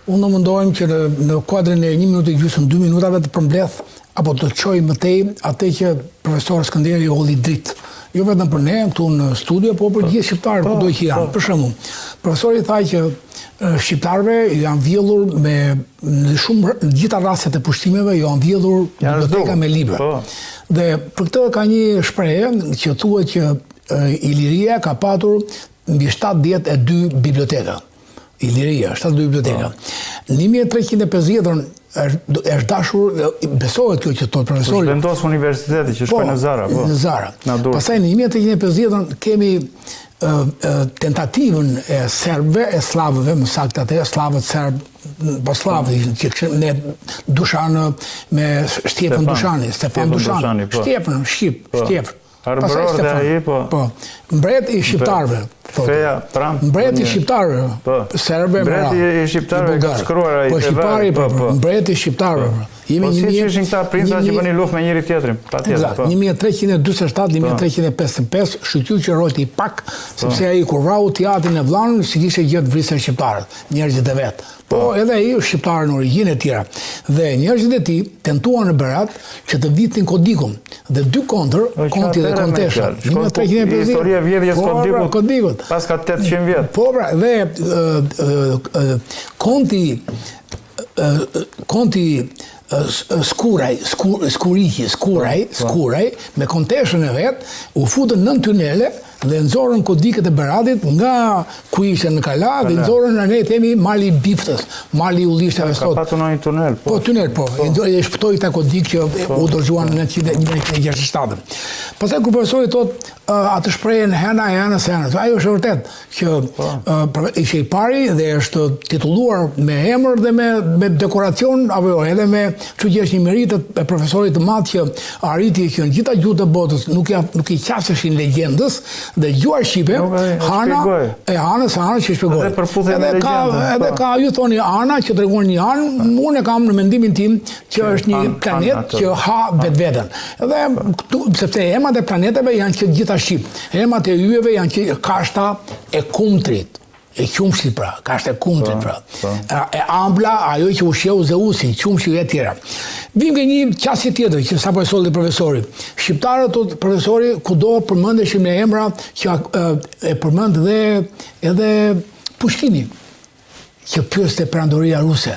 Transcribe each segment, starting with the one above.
Unë në mundohem që në kuadrin e 1 minutë e gjysmë, 2 minutave të përmbledh, apo të qoj mëtej atë që profesor Skënderi holli dritë. Jo vetëm për ne këtu në studio, po për gjithë shqiptarët kudo që janë. Për shembull, profesori tha që shqiptarëve janë vjedhur në gjitha rastet e pushtimeve janë vjedhur biblioteka me libra. Dhe për këtë ka një shprehje që thuhet që Iliria ka patur mbi 72 biblioteka. Iliria, 72 biblioteka. Në 1350 është dashur, besohet kjo që thotë profesori. Vendos universiteti që shkoj në Zara. Në Zara. Pastaj në 1350 kemi tentativën e serbëve, e slavëve, më saktë atë, slavët serbë, po slavë, që këshim ne Dushanë me Shtjepën Dushani, Stefan Dushani, Shtjepën, Shtjepën. Arbëror dhe aji, po. Mbret i shqiptarëve. Feja, Trump. Mbret i shqiptarëve. Serbëve, mbret i shqiptarëve ka shkruar ai. Po shqiptari, mbret i shqiptarëve. Po si ishin këta princa që bënin luftë me njëri tjetrin, patjetër. 1347-1355 shqyqy që rroti i pak, sepse ai kur vrau teatrin e Vllanën, si kishte gjetë vrisën shqiptarët, njerëzit e vet. Po edhe ai shqiptar në origjinë e tjera. Dhe njerëzit e tij tentuan në Berat që të vitin kodikun. Dhe dy kontër, konti dhe kontesha. 1350. Historia e vjedhjes kodikut. Pas ka 800 vjet. Po pra, dhe konti Skuraj, me konteshën e vet, u futën 9 tunele dhe nxorën kodikët e Beratit nga ku ishte në Kala dhe nxorën në ne themi mali i Biftës, mali i Ullishtave sot. Ka patur një tunel, po. Po, tunel, po. E shpëtoi ta kodik që u dorëzuan në 1967. Pastaj kur profesori thotë atë shprehjen hena. Ajo është vërtet që ishte i pari dhe është titulluar me emër dhe me dekoracion apo edhe me kështu që është një meritë e profesorit të madh që arriti që në gjitha gjuhët e botës nuk i qaseshin legjendës dhe gjuha shqipe, Hanës që shpjegoi. Edhe ka ju thoni Ana që tregon një anë, unë e kam në mendimin tim që është një planet që ha vetveten. Dhe sepse emrat e planeteve janë që gjitha shqip. Emrat e yjeve janë që kashta e kumtrit. E qumshit pra, kashta e kumtrit pra. E ambla, ajo që u sheu Zeusi, qumshit e tjera. Vim nga një qasje tjetër, që sapo e solli profesori. Shqiptarët, profesori, kudo përmendeshin me emra që e përmend dhe edhe Pushkini, që pyeste perandoria ruse,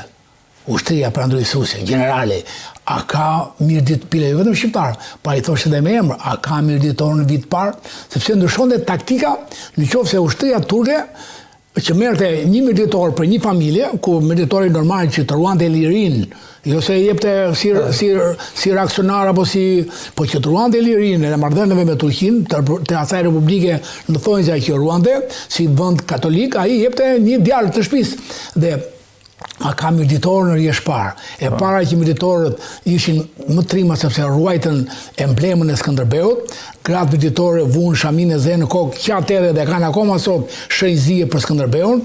ushtria perandorisë ruse, generali, a ka mirëditë pile, jo vetëm shqiptar, pa i thoshte edhe me emër, a ka mirëditor në vit parë, sepse ndryshonte taktika, nëse ushtria turke që merrte një mirëditor për një familje, ku mirëditori normal që të ruante lirinë, jo se jepte si reaksionar apo po që të ruante lirinë e marrëdhënieve me Turqinë, të asaj republike në thonjza që ruante, si vend katolik, ai jepte një djalë të shtëpisë. Dhe a ka mirëditor në rjeshpar. E para që mirëditorët ishin më trima sepse ruajtën emblemën e Skënderbeut, gratë mirëditore vunë shamin e ze në kokë qatë edhe dhe kanë akoma sot shenjëzie për Skënderbeun,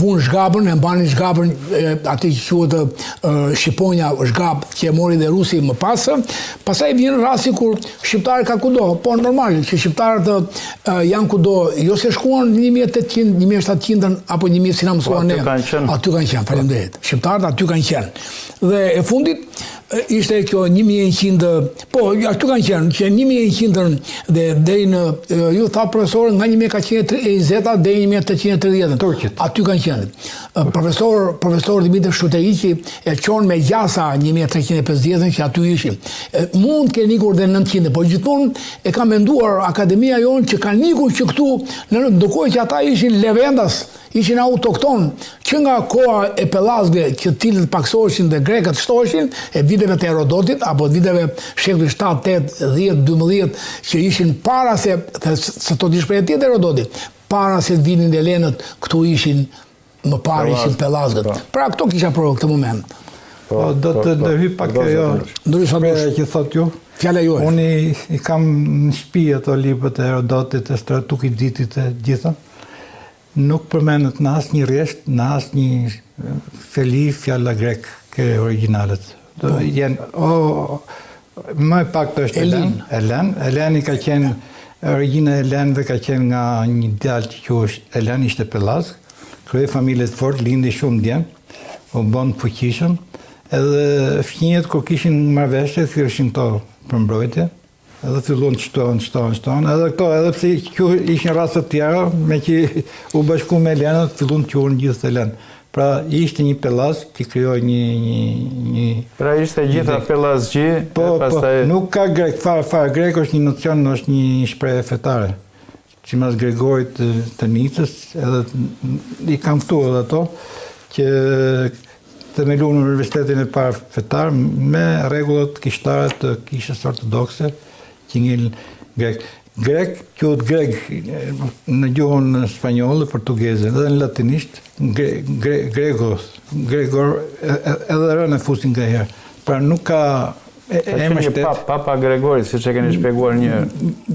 vunë zgabën, e mbanin zgabën aty që quhet Shqiponja zgab që e mori dhe rusi më pas. Pastaj vjen rasti kur shqiptarët ka kudo, po normal që shqiptarët janë kudo, jo se shkuan 1800, 1700 apo 1000 si na mësuan ne. Aty kanë qenë, faleminderit. Shqiptarët aty kanë qenë. Dhe e fundit ishte kjo 1100, po ashtu kanë qenë, që 1100 dhe deri në, ju tha profesor, nga 1420 deri 1830. Turqit. Aty kanë qenë. Profesor Dimitër Shuteriqi e çon me gjasa 1350 që aty ishin. Mund ke nikur dhe 900, po gjithmonë e ka menduar akademia jonë që kanë nikur që këtu, ndërkohë që ata ishin levendas, ishin autokton, që nga koha e Pellazgëve që tilët paksoheshin dhe grekët shtoheshin, e viteve të Herodotit, apo viteve shekullit 7, 8, 10, 12, që ishin para se të dishpërjetit Herodotit, para se të vinin Helenët, këtu ishin më parë ishin Pellazgët. Pra këto kisha për këtë moment. Po, do të ndërhy pak shpreja që thot ju. Fjala juaj. Unë i kam në shtëpi ato librat e Herodotit, e Stratukididit e gjitha. Nuk përmendet në asë një rresht, në asë një fjalla grek ke originalet. Më pak të është Elen. Eleni ka qenë, origina e Elenve ka qenë nga një djalë që është Elen, ishte Pellazg, krye familje të fort, lindi shumë djemë. u bën fuqishëm, edhe fëmijët kur kishin marrëveshje thirrshin këto për mbrojtje, edhe filluan të shtohen, edhe këto, edhe pse ishin raste të tjera, me që u bashku me Elenën, filluan të quhen gjithë të Elenë. Pra ishte një pellaz që krijoi një Pra ishte gjitha pellazgji, pastaj nuk ka grek, fare grek është një nocion, është një shprehje fetare. Që mas Gregorit të Nicës, edhe i kam këtu edhe ato, që themeluan universitetin e parë fetar me rregullat kishtare të kishës ortodokse që ngel grek. Grek quhet grek në gjuhën spanjolle, portugeze, edhe në latinisht gregor, edhe rënë e fusin nga herë. Pra nuk ka emër shtet. Papa Gregori, siç e keni shpjeguar një herë.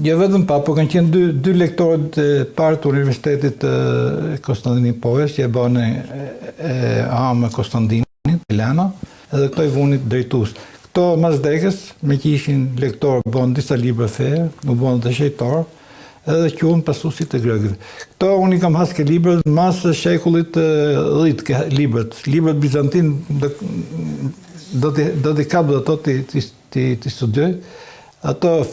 Jo vetëm papa, po kanë qenë dy lektorët e parë të Universitetit të Konstantinopolis, që e bën Amë Konstantinit, Elena, edhe këto i vunit drejtues. Këto mas vdekjes, me që ishin lektorë, bën disa libra fe, u bën dhe shejtor, edhe quhen pasuesit e grekëve. Këto unë i kam has ke libra mas shekullit 10 librat bizantin do t'i kap dhe ato t'i studioj. Ato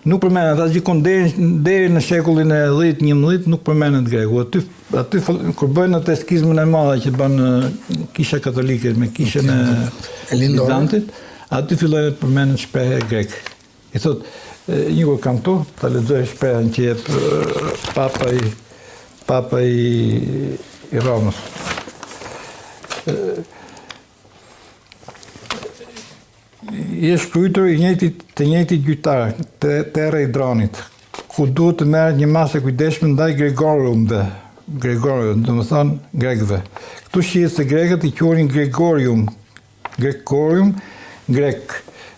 nuk përmenet, ata gjithkon deri në shekullin e 10-11 nuk përmenet greku. Aty kur bëjnë atë skizmën e madhe që bën kisha katolike me kishën e Bizantit, aty fillojnë të përmenet shprehje grek. I thot, një kur kam tu, ta lexoj shprehjen që jep Papa i Romës. I është shkruar të njëjtit gjyqtar, Terra i Dronit, ku duhet të merret një masë kujdesshme ndaj Gregoriumve, domethënë grekëve. Këtu shihet se grekët i quajnë Gregorium, grek.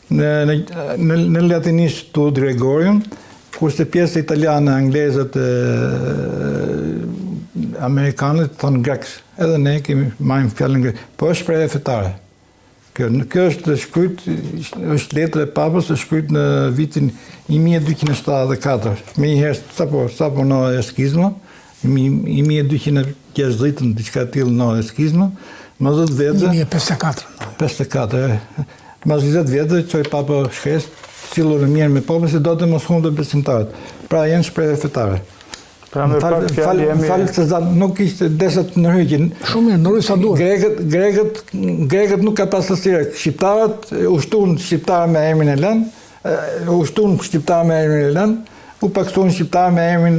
Në latinisht thuhet Gregorium, kurse pjesa italiane, anglezët, amerikanët thonë greks. Edhe ne kemi marrim fjalën grek. Po është shprehje fetare. Kjo është shkruajt, është letër e Papës, është shkruajt në vitin 1274. Me një herë sapo në skizma, 1260 diçka të tillë në skizma, më 10 vjetë. 54. Mas 20 vjetë çoi Papa shkresë, sillur në mirë me popën se do të mos humbë besimtarët. Pra janë shprehje fetare. Pra me pak fjalë jemi... Falë se nuk ishte desat në hyjin. Shumë mirë, nërri sa duhet. Grekët nuk ka pasësire. Shqiptarët ushtun shqiptarë me emrin Elen, ushtun shqiptarë me emrin Elen, u paktun shqiptarë me emrin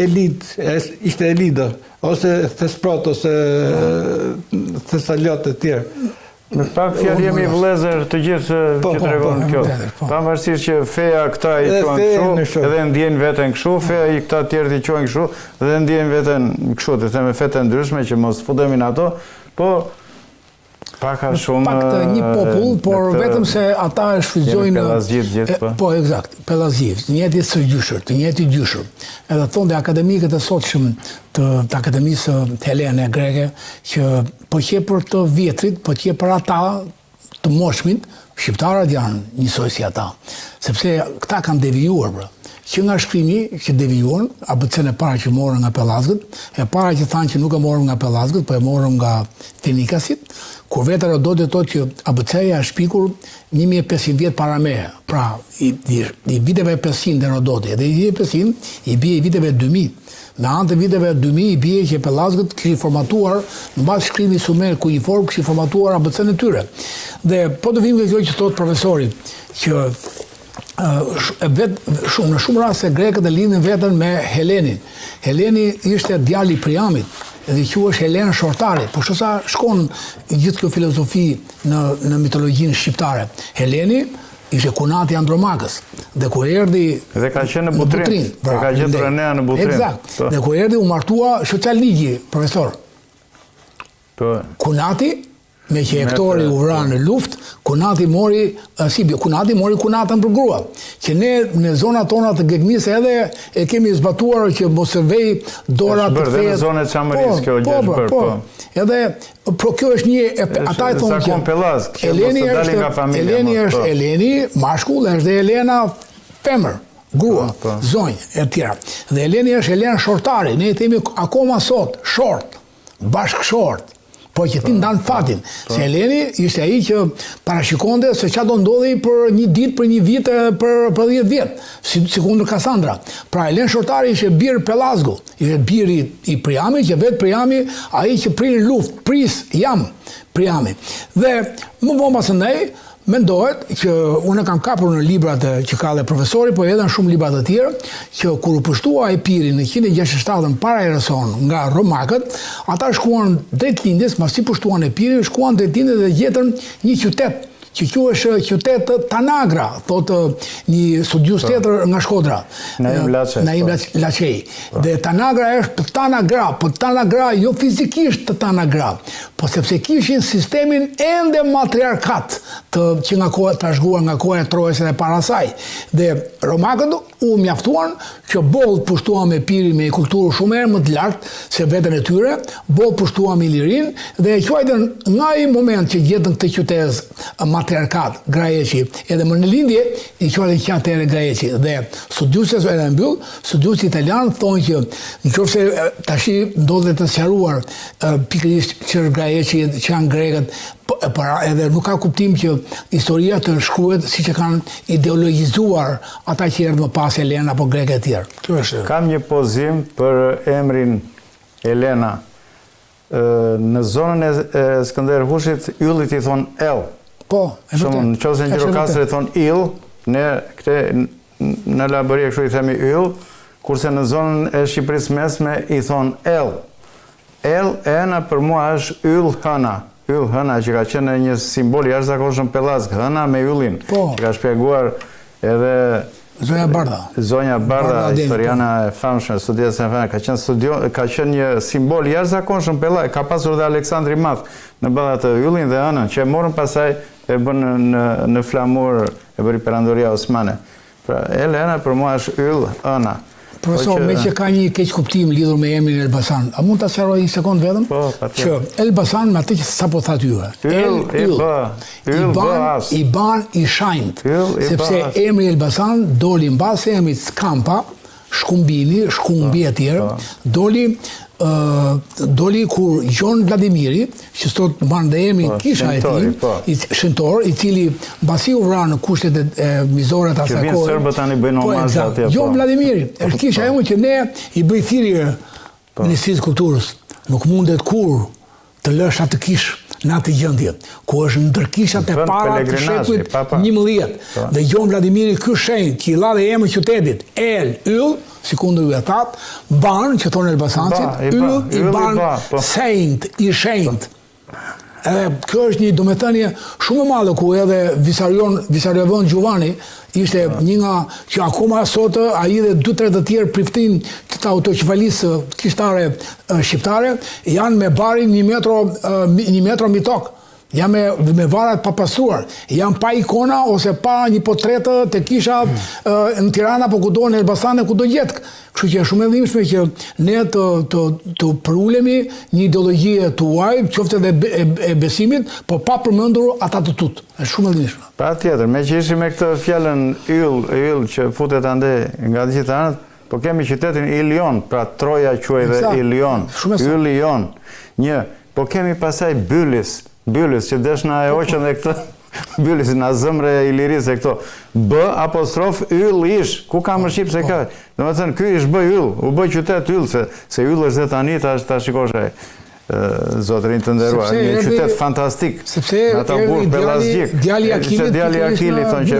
Elid, ishte Elida, ose Thesprot, ose Thesaliot e tjerë. Me pak fjalë jemi vëllezër të gjithë që tregon kjo. Pavarësisht që feja këta i quajnë kështu, edhe ndjen veten kështu, feja i këta tjerë i quajnë kështu, dhe ndjen veten kështu, të them me fete ndryshme që mos futemi në ato, po pak a shumë pak të një popull, por vetëm se ata e shfrytëzojnë po eksakt, pellazgjit, të njëjtit sërgjyshër, të njëjtit gjyshër. Edhe thonë akademikët e sotshëm të akademisë helene greke që po qe për të vjetrit, po qe për ata të moshmit, shqiptarët janë njësoj si ata, sepse këta kanë devijuar pra. Që nga shkrimi që devijuan, ABC-n e para që morën nga pellazgët, e para që thanë që nuk e morëm nga pellazgët, po e morëm nga Fenikasit, kur vetë Herodoti thotë që ABC-ja është shpikur 1500 vjet para meje. Pra, i viteve 500 Herodoti, edhe i viteve 500 i bie i viteve 2000. Në anë të viteve 2000 i bie që pellazgët kishin formatuar mbas shkrimit sumer kujniform, kishin formatuar ABC-n e tyre. Dhe po të vim kjo që thotë profesori që në shumë raste grekët e lidhin veten me Helenin. Heleni ishte djali i Priamit, dhe quhesh Helen Shortari, po sa shkon gjithë kjo filozofi në mitologjinë shqiptare. Heleni ishte kunati i Andromakës, dhe kur erdhi dhe ka qenë në Butrin, ka gjetur Enea në Butrin. Eksakt. Dhe kur erdhi u martua Shoqal Ligji, profesor. Kunati me që Hektori u vra në luftë, Kunati mori kunatën për grua. Që ne në zonat tona të Gegmisë edhe e kemi zbatuar që mos e vej dorat të fejet. Dhe në zonat Çamërisë kjo gjë është bërë. Edhe kjo është një ata e thonë që Eleni mashkull është dhe Elena femër, grua, zonjë e tjera. Dhe Eleni është Helen Shortari, ne i themi akoma sot, short, bashkëshort. po që ti ndanë fatin. Se Eleni ishte ai që parashikonte se çfarë do ndodhi për një ditë, për një vit, për 10 vjet, si kundër Kassandra. Pra Elen Shortari ishte bir Pellazgu, ishte biri I Priamit, që vetë Priami ai që prin luftë, pris jam Priami. Dhe më vonë pas ndaj mendohet që unë kam kapur në librat që ka dhe profesori, po edhe në shumë librat të tjerë, që kur u pushtua Epiri në 167 para Erason nga romakët, ata shkuan drejt lindjes, pasi pushtuan Epirin, shkuan drejt lindjes dhe gjetën një qytet, që quhesh qytet Tanagra, thotë një studius tjetër nga Shkodra. Naim Laçei. Dhe Tanagra është Tanagra, jo fizikisht të Tanagra, po sepse kishin sistemin ende matriarkat, që nga koha trashëguar nga koha e Trojës dhe para saj. Dhe romakët u mjaftuan që boll pushtuan me Epirin me kulturë shumë më të lartë se veten e tyre, boll pushtuan me Ilirin dhe e quajtën nga ai moment që gjetën këtë qytet matriarkat, Grajeqi, edhe më në lindje I quajtën qytetin Grajeqi. Dhe studiuesët edhe mbyll, studiuesit italian thonë që nëse tash ndodhet të sqaruar pikërisht që Grajeqi që janë grekët, edhe nuk ka kuptim që historia të shkruhet siç e kanë ideologjizuar ata që erdhën më pas Elena apo grekë e tjerë. Kam një pozim për emrin Elena. Në zonën e Skënderhushit yllit I thon El. Po, shumë në qoftë në Gjirokastër I thon Il, ne në Labëri kështu I themi Yll, kurse në zonën e Shqipërisë mesme I thon El. El Ena për mua është Yll Hëna. Yll Hëna që ka qenë një simbol I jashtëzakonshëm Pellazg, Hëna me yllin, që ka shpjeguar edhe Zonja Bardha, historiana e famshme, studies e famshme, ka qenë një simbol I jashtëzakonshëm Pellazg, ka pasur dhe Aleksandri I Madh në badha të yllin dhe Hënën, që e morën pasaj e bën në flamur e bëri perandoria osmane. Pra Elena për mua është Yll Hëna. Profesor, me që ka një keq kuptim lidhur me emrin Elbasan, a mund ta sqaroj një sekond vetëm? Po, që Elbasan me atë që sapo thatë juve. I ban I shanjt, sepse emri Elbasan doli mbas emrit Skampa, Shkumbini, Shkumbi e tjerë, doli kur Gjon Vladimiri, që sot mban dhe emrin kisha e tij, shëntor, I cili mbasi u vra në kushtet e mizore të asaj kohe. Që vinë serbët tani bëjnë omazh atje. Gjon Vladimiri, është kisha e unë që ne I bëj thirrje Ministrisë Kulturës. Nuk mundet kur të lësh atë kishë në atë gjendje, ku është ndërkishat e para të shekullit 11. Dhe Gjon Vladimiri ky shenjt që I la dhe emrin qytetit, El, Yll, si kundër ju e thatë, ban, që thonë Elbasansit, Yll I ban sejnt, I shenjt. Edhe kjo është një domethënie shumë e madhe ku edhe Visarion Giovanni ishte një nga që akoma sot ai dhe 2-3 të tjerë priftin të autoqevalisë kishtare shqiptare janë me barin 1 metro mbi tokë. Janë me varat pa pasuar, janë pa ikona ose pa një portretë të kisha në Tirana apo kudo në Elbasan e kudo gjetë. Kështu që është shumë e dhimbshme që ne të përulemi një ideologji tuaj, qoftë edhe e besimit, po pa përmendur ata të tut. Është shumë e dhimbshme. Patjetër, me që ishim me këtë fjalën Yll që futet ande nga të gjitha anët, po kemi qytetin Ilion, pra Troja quhej dhe Ilion. Ilion. Po kemi pasaj Bylis, që desh na e hoqën dhe këtë, Bylis, na zëmre e Iliris e këto. B apostrof Yll ish, ku ka më shqip se ka? Do me thënë, ky ish bë Yll, u bë qytet Yll, se Yll është dhe tani, ta shikosh e zotërin të nderuar, një qytet fantastik. Sepse djali Akili, thonë që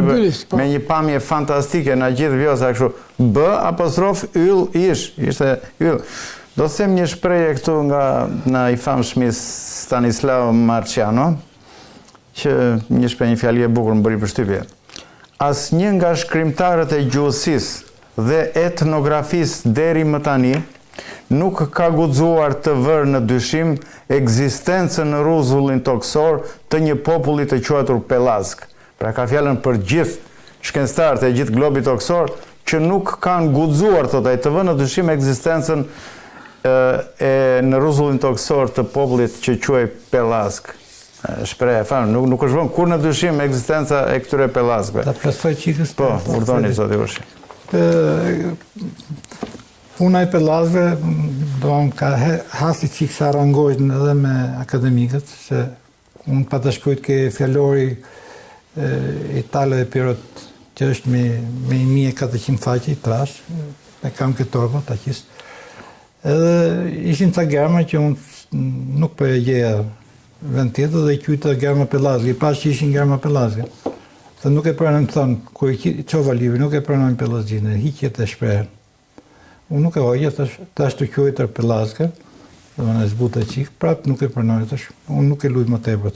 me një pamje fantastike, na gjithë vjosa kështu. B apostrof Yll ish, ishte Yll. Do të them një shprehje këtu nga I famshmi Stanislav Marciano, që një fjalë e bukur më bëri përshtypje. Asnjë nga shkrimtarët e gjuhësisë dhe etnografisë deri më tani nuk ka guxuar të vërë në dyshim ekzistencën në rrezullin toksor të një populli të quajtur Pellazg. Pra ka fjalën për gjithë shkencëtarët e gjithë globit toksor që nuk kanë guxuar thotë ai të vënë në dyshim ekzistencën në rrezullin toksor të popullit që quhej Pellazg. Shprehje fam, nuk është vënë kur në dyshim ekzistenca e këtyre Pellazgëve. Ta plotësoj çikës. Po, urdhoni zoti Ushi. Puna e Pellazëve, ka hasi që kësa rangojnë edhe me akademikët, se unë pa të shkujt ke fjallori Itale e Pirot, që është me 1400 faqe i trash, e kam këtë torba, ta qisë. Edhe ishin ca germa që unë nuk për e gjeja vend tjetër dhe i qyta germa Pellazë, i pas që ishin germa Pellazë. Se nuk e pranojnë të thonë, kur i qova libri, nuk e pranojnë Pellazëgjinë, hiqjet e shprehen. Unë nuk e hoja, ta është të quajtër Pellazëke, dhe më në zbuta qikë, prapë nuk e pranojnë, unë nuk e lujt më tepër.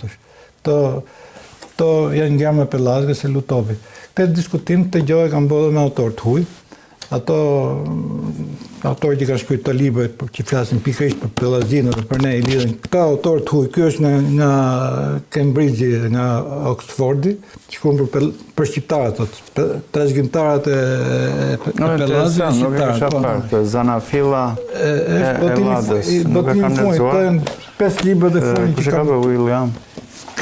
To janë germa Pellazëke se lutovi. Këtë diskutim të gjohë e kam bodhe me autor të huj, ato autorë që ka shkruar të libra që flasin pikërisht për Pellazëgjinë dhe për ne i lidhen. Këta autorë të huj, ky është nga Cambridge, nga Oxfordi, shkruan për shqiptarët, trashëgimtarët e Pellazëve shqiptarët. Nuk e Zanafilla e Elladës, nuk e kam lexuar. 5 libra dhe fund që ka për William.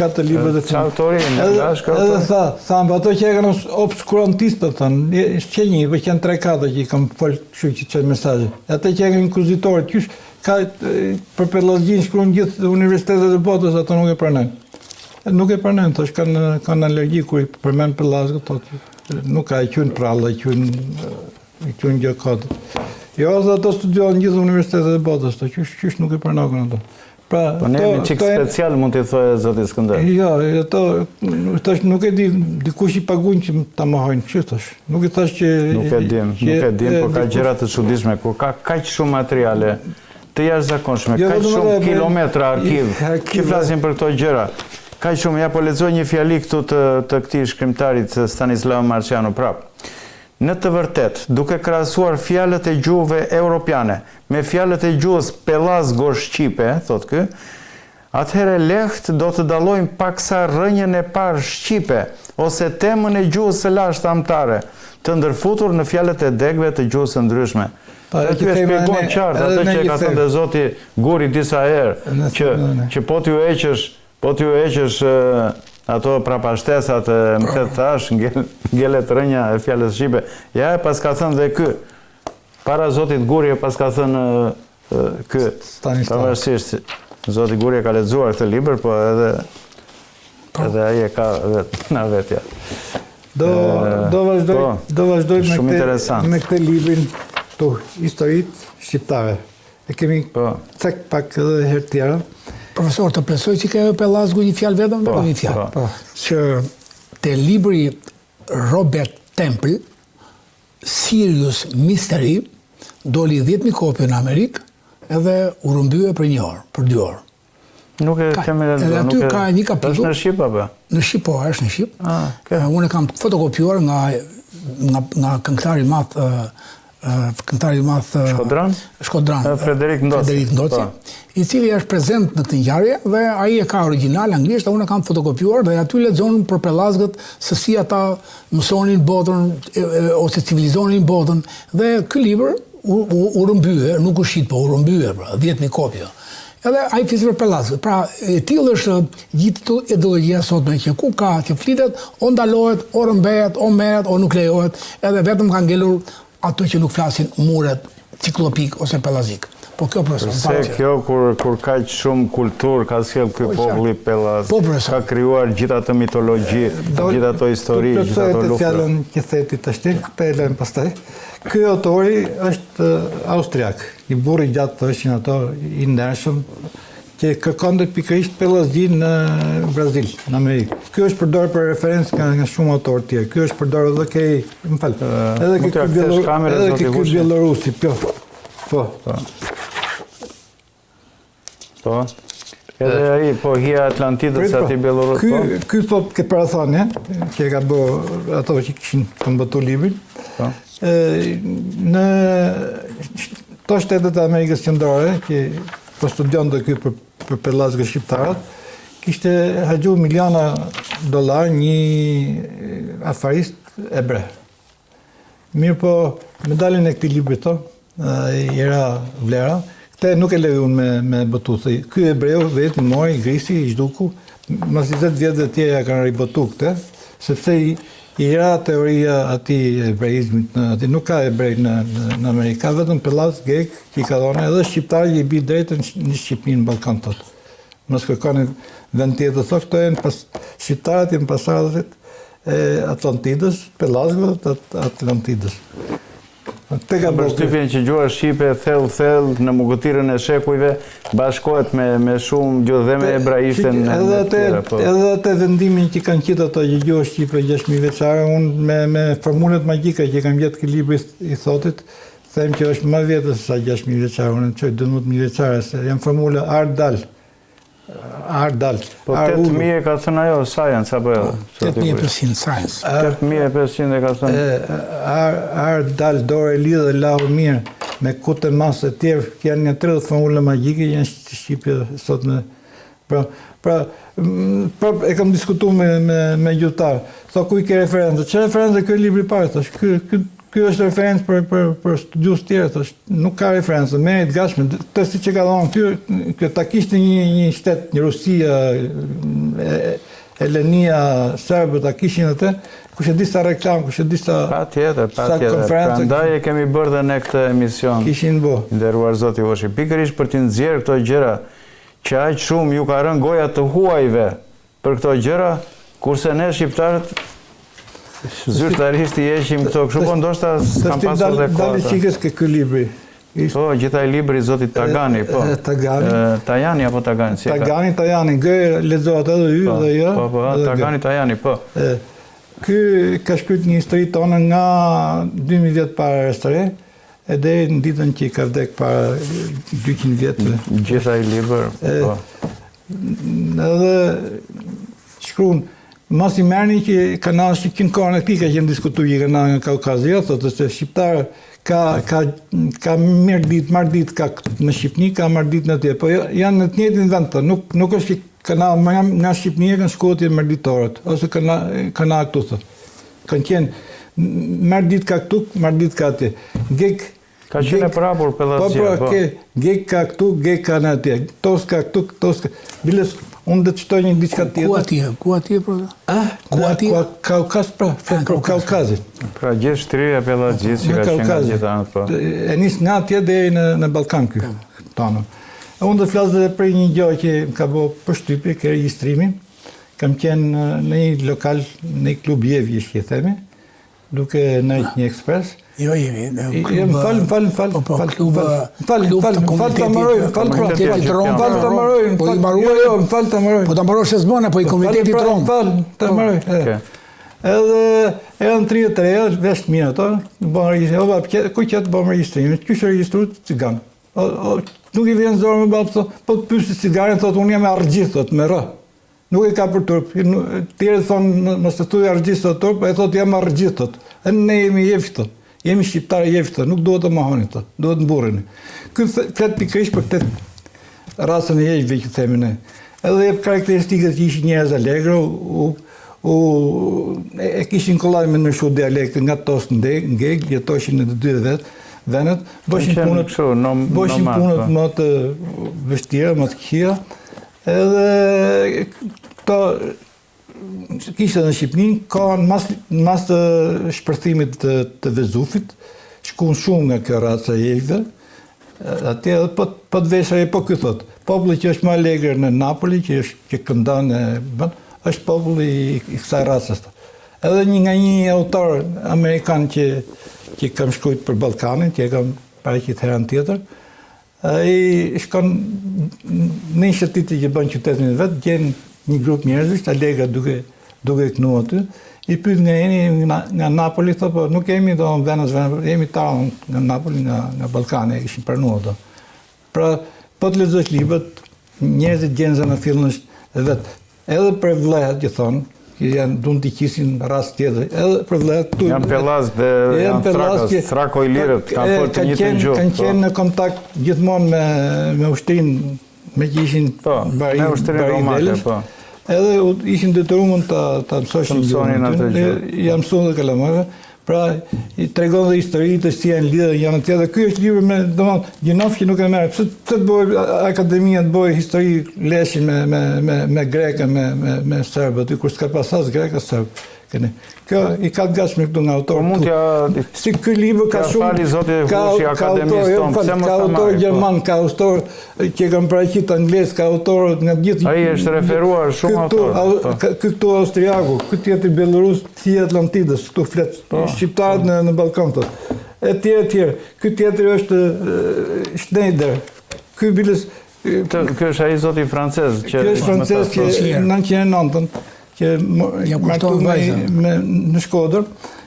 4 libra dhe fund. Edhe thamë, ato që e kanë obskurantistët, thënë, shqenjë, për që janë 3-4 që i kam folë kështu që qëtë mesazhe. Ate që e kanë inkuzitorët, qysh, për Pellazëgjinë shkruan gjithë universitetet e botës, ato nuk e pranojnë. Nuk e pranojnë, thosh kanë alergji kur i përmend Pellazë, nuk ka i qynë prallë, i qynë gjë kodë. Jo, ato studion gjithë universitetet e botës, qysh nuk e pranojnë ato. Po ne me qikë special mund t'i thojë zoti Skënder. Jo, nuk e di, dikush i pagun që ta mohojnë, që thash? Nuk e thash që... Nuk e dim, po ka gjëra të çuditshme, ku ka kaq shumë materiale të jashtëzakonshme, kaq shumë kilometra arkiv, që flasin për këto gjëra. Kaq shumë, ja po lexoj një fjali këtu të këtij shkrimtarit Stanislav Marciano prap. Në të vërtet, duke krahasuar fjalët e gjuhëve europiane me fjalët e gjuhës pellazgo-shqipe, thot ky, atëherë lehtë do të dallojmë paksa rrënjën e parë shqipe ose temën e gjuhës së lashtë amtare, të ndërfutur në fjalët e degëve të gjuhës së ndryshme. Aty e shpjegon qartë atë që ka thënë zoti Guri disa herë, që po t'ju heqësh ato prapashtesat më të thash, ngelet rënja e fjalës shqipe. Ja, pas ka thënë dhe ky. Para zotit Guri pas ka thënë ky. Pavarësisht, zoti Guri ka lexuar këtë libër, po edhe ai e ka na vetja. Do vazhdoj me këtë librin këtu, historitë shqiptare. E kemi cek pak edhe herë tjera. Profesor, të plesoj që ka Pellazgu një fjalë vetëm, vetëm një fjalë. Që te libri Robert Temple, Sirius Mystery, doli 10.000 kopje në Amerikë edhe u rrëmbye për 1 orë, për 2 orë. Nuk e kemi lexuar. Edhe aty ka një kapitull. Është në Shqip apo? Në Shqip, po, është në Shqip. Unë e kam fotokopjuar nga këngëtari i madh Shkodran, Frederik Ndoci, i cili është prezent në këtë ngjarje dhe ai e ka origjinal anglisht, unë e kam fotokopjuar dhe aty lexon për Pellazgët se si ata mësonin botën ose civilizonin botën dhe ky libër u rrëmbye, nuk u shit, po u rrëmbye, 10.000 kopje. Edhe ai flisë për Pellazgët. Pra, e tillë është gjithë ideologjia sotme që ku ka që flitet, o ndalohet, o rrëmbehet, o merret, o nuk lejohet, edhe vetëm ka ngelur ato që nuk flasin muret ciklopik ose pellazik. Po kjo profesor. Se kjo kur ka shumë kulturë, ka sjell ky populli Pellaz, ka krijuar gjithë ato mitologji, gjithë ato histori, gjithë ato luftra. Fjalën që theti tash, këtë e lëm pastaj. Ky autori është austriak, i burri gjatë thoshin ato i ndershëm, që kërkonte pikërisht Pellazgjinë në Brazil, në Amerikë. Ky është përdorur për referencë nga shumë autorë tjerë. Ky është përdorur edhe ke bielorusi, po. Po. Edhe ai po hija Atlantidës aty Bielorus, po. Ky thot ke parathënie, që ka bërë ato që kishin këmbëtu librin. Po. Në to shtetet e Amerikës Qendrore, që po studion dhe ky për Pellazgët shqiptarët, kishte harxhu miliona dollar një afarist ebre. Mirë po, me daljen e këtij libri era vlera, këtë nuk e lejun me botu. Ky ebreu vetë mori, grisi, i zhduku, mas 20 vjet dhe tjerë kanë ribotu këtë, sepse I ra teoria ati ebreizmit, nuk ka ebrej në Amerikë, ka vetëm pellas grek që I ka dhënë edhe shqiptarë I bi drejtën në Shqipëni në Ballkan tot. Mos kërkoni vend tjetër, thotë këto janë shqiptarët janë pasardhësit e Atlantidës, pellasëve të Atlantidës. Përshtypjen që gjuha shqipe thellë në mugëtirën e shekujve bashkohet me shumë gjuhëdheme ebraishten. Edhe atë vendimin që kanë qitë ato që gjuha shqipe 6.000 vjeçare, unë me formulet magjika që kam gjetë këtë libër I thotit, them që është më vjetë se sa 6.000 vjeçare, unë çoj 12.000 vjeçare, se janë formula ardal. Po 8.000 ka thënë ajo science apo jo? 8.500 science. 8.500 ka thënë. Ardal dore lidhe lahu mirë me kutë masë të tjerë, janë një 30 formula magjike, janë shqipje sot në... Pra, e kam diskutu me gjuhëtar. Tho, ku I ke referencë? Që referencë kjo libri parë? Thash, kjo është referencë për studius tjerë, nuk ka referencë, merit gashme, të si që ka dhonë, kjo ta kishtë një shtetë, një Rusia, Elenia, Serbë, ta kishin atë, kushe disa reklam, kushe disa konferencë. Pra ndaj e kemi bërë dhe në këtë emision. Kishin bo. Nderuar Zoti Voshi, pikërisht për t'i nxjerrë këto gjëra, që aq shumë ju ka rënë goja të huajve për këto gjëra, kurse ne shqiptarët zyrtarisht I heqim këto kështu, po ndoshta s'kam pasur dhe kohë. Dali qikës ke ky libri. Po, gjithaj libri Zotit Tagani, po. Tajani apo Tagani? Tajani, gërë lexohet edhe y dhe jo. Po, Tagani Tajani, po. Ky ka shkruajtur një histori tonë nga 2000 vjet para Restre, edhe në ditën që I ka vdek para 200 vjetë. Gjithaj libër, po. Edhe shkruan, mos I merrni që kanalë që kënë kohën e këtij ka qenë diskutuar që kanalë nga Kaukazia, thotë se shqiptarë ka mirë ditë, marrë ditë ka në Shqipëni, ka marrë ditë në tjetër, po janë në të njëjtin vend të, nuk është që kanalë nga Shqipënia kanë shkuar marrë ditorët, ose kanalë këtu thotë. Kanë qenë marrë ditë ka këtu, marrë ditë ka atje. Ka qenë e prapur pellasja, po. Gek ka këtu, gek ka në atje. Tos ka këtu, tos ka... Biles, unë dhe të qëtoj një diçka tjetër. Ku atje, pro? Ku atje? Kaukaz, pra. Kaukazit. Pra gjithë shtrirja pellasjisë që ka qenë nga gjithë anët, po. E nisë nga atje dhe në Ballkan kjo, tonë. Unë dhe flasë dhe për një gjë që më ka bo përshtypje, ke regjistrimin. Kam qenë në një lokal, në një klub jevje, që themi, duke nëjtë një ekspres. Jo, jemi. Falë të mëroj. Po të mëroj se zbone, po I Komiteti Tron. Falë të mëroj. Edhe erën 33, vesht mirë ato, ku qëtë bëmë regjistrimin, kështë registru ciganë. Nuk I vjen zorë me babë, po të pysi cigaren, thotë, unë jam e argjith, thotë, me rë. Nuk I ka për turp. Tjerë thonë, më së thuj argjith, thotë, turp, e thotë, jam argjith, thotë. E ne jemi jeftë, thotë. Jemi shqiptarë jeftë, nuk duhet të mahoni, thotë, duhet të mburrini. Këtë fletë pikërisht për këtë rasën e jeshve që themi ne. Edhe e karakteristikët që ishin njerëz allegro, e kishin kollaj me nërshu dialektin nga tos në ngeg, jetoshin në të dy venet, bëshin punët më të vështira, më të këqija, edhe këto kishte në Shqipëni, ka në mas të shpërthimit të Vezufit, shkun shumë nga kjo raca jeshve, atje edhe po të veshre, po këtë thotë, populli që është më alegre në Napoli, që këndan është populli I kësaj racës. Edhe nga një autor Amerikan që kam shkujt për Ballkanin, që e kam paraqit herën tjetër, I shkon në një shëtiti që bën qytetin e vetë, gjenë një grup njerëzish, alegre duke kënu aty, I pyet nga jeni nga Napoli, thotë, po nuk jemi do në Venës, jemi talë nga Napoli, nga Ballkani, ishin pranu ato. Pra, po të lexosh librat, njerëzit gjenë në fillën e vetë, edhe për vlehet, që thonë, që janë dunë t'i qisin rast tjetër, edhe për vlehet... Janë pellas dhe janë thrako I lirët, kanë fërë të njëtë në gjuhë. Kanë qenë në kontakt gjithmonë me ushtrinë, me që ishin barin delës, edhe ishin detyruar ta mësoshin jam mësuar dhe kalamarë, pra I tregon dhe historitë të si janë lidhë janë tjetër. Ky është libër me domethënë gjinof që nuk e merr. Pse të bëj akademia të bëj histori leshin me grekë me serbë, aty kur s'ka pas as grekë as serb. Kjo I ka të gatshme këtu nga autor. Mund t'ja... Si ky libër ka shumë... fali zoti Hushi, akademistë tonë, pse mos ta marrë? Ka autor gjerman, ka autor që kanë paraqit anglisht, ka autor nga gjithë... Ai është referuar shumë autor. Këtu austriaku, ky tjetër belorus, si Atlantidës, këtu flet shqiptarët në Ballkan thotë. Etj. Ky tjetër është Schneider. Ky biles... Ky është ai zoti francez që... Ky është francez që 1909 që martu në Shkodër,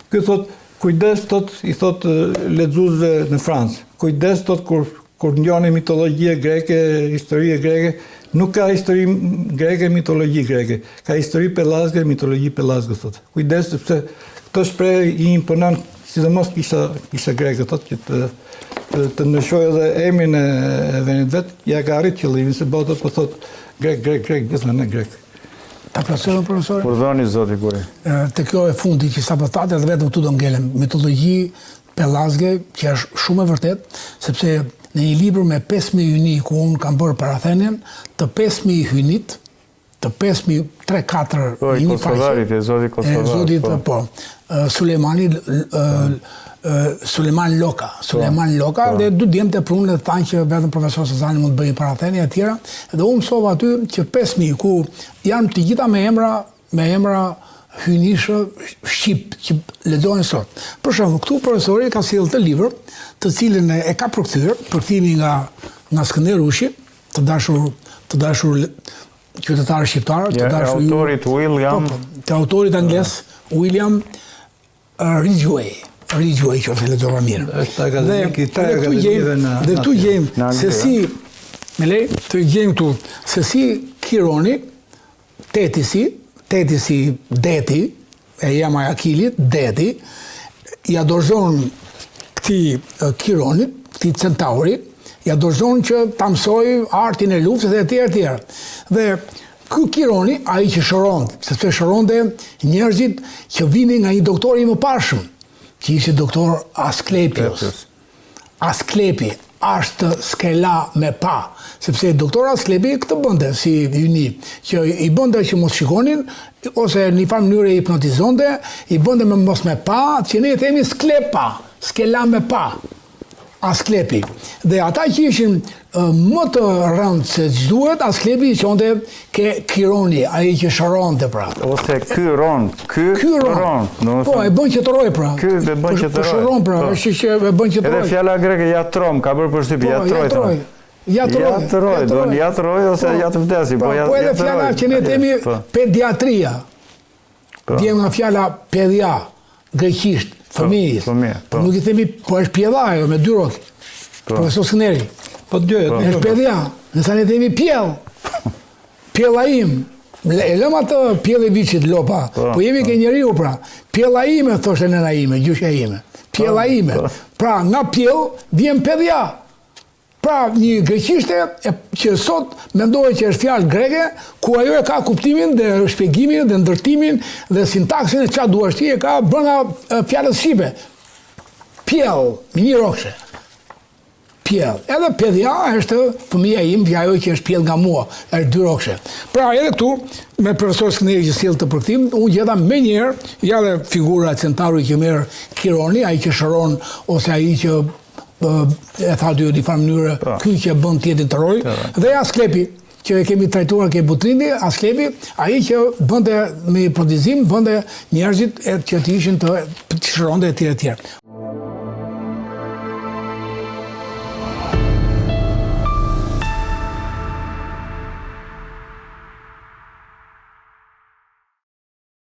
ky thot, kujdes I thot lexuesve në Francë, kujdes thot kur ngjoni mitologjia greke, histori greke, nuk ka histori greke, mitologji greke, ka histori pellazge, mitologji pellazge thot. Kujdes sepse këto shprehje I imponon sidomos kisha greke thot që të ndryshojë edhe emrin e vendit vet, ja ka arrit qëllimin se bota po thot grek, gjithmonë grek. Ta plotësojmë, profesor? Kur dhoni zoti Guri. Te kjo e fundi që sapo thatë dhe vetëm këtu do ngelem mitologji pellazge, që është shumë e vërtet, sepse në një libër me 5000 hyni ku unë kam bërë parathenjen, të 5000 hynit, të 5000 3-4 hyni Kosovarit, zoti Kosovarit. Po. Suleman Loka dhe dy djemtë e prunë dhe thanë që vetëm profesor Sazani mund të bëjë parathenje e tjera, dhe unë mësova aty që 5000 ku janë të gjitha me emra hynishë shqip që lexohen sot. Për shembull, këtu profesori ka sjellë të libër, të cilën e ka përkthimi nga Skënder Rushi, të dashur qytetarë shqiptarë, të dashur autorit William, të autorit angles William Ridgway që ose lexova mirë. Dhe tu gjejmë se si me lej, të gjejmë këtu se si Kironi, tetisi deti, e jama Akilit, deti, ja dorëzon këtij Kironit, këtij centauri, ja dorëzon që ta mësoj artin e luftës e tjerë. Dhe ky Kironi, ai që shëronte, sepse shëronte njerëzit që vinin nga një doktor I mëparshëm, që ishte doktor Asklepi, ashtë skela me pa, sepse doktor Asklepi këtë bënde si hyni, që I bënde që mos shikonin, ose një farë mënyre I hipnotizonte, I bënde me mos me pa, që ne themi skela me pa, Asklepi. Dhe ata që ishin më të rëndë se që duhet, Asklepi I qonte ke Kironi, ai që shëronte pra. Ose Kyron. Po, e bën qëtëroj pra. Ky e bën qëtëroj. Po shëron pra, është që e bën qëtëroj. Edhe fjala greke jatrom, ka bërë përshtypje, jatroj ose jatë vdesi. Po edhe fjala që ne themi pediatria. Vjen nga fjala pedia, greqisht, fëmijës. Po nuk I themi, po është pjella ajo me 2 rrotë. Profesor Skënderi. Po është pedia, nësa ne themi pjell. Pjella im. E lëm atë pjell e viçit lopa. Po jemi ke njeriu pra. Pjella ime, thoshte nëna ime, gjyshja ime. Pjella ime. Pra nga pjell vjen pedia. Pra një greqishte që sot mendohet që është fjalë greke, ku ajo e ka kuptimin dhe shpjegimin dhe ndërtimin dhe sintaksin e çfarë duash ti e ka brenda fjalës shqipe. Pjell, me një rrokshe. Pjell. Edhe pedia është fëmia im, ajo që është pjell nga mua, është 2 rrokshe. Pra edhe këtu me profesor Skënderi që sjell të përkthim, unë gjeta më njëherë ja dhe figura e centauri që merr Kironi, ai që shëron ose ai që e tha dy një farë mënyrë, ky që bën tjetin të roj, dhe Asklepi, që e kemi trajtuar ke Butrindi, Asklepi, ai që bënte me hipnotizim, bënte njerëzit që të ishin të shëronte e tjerë.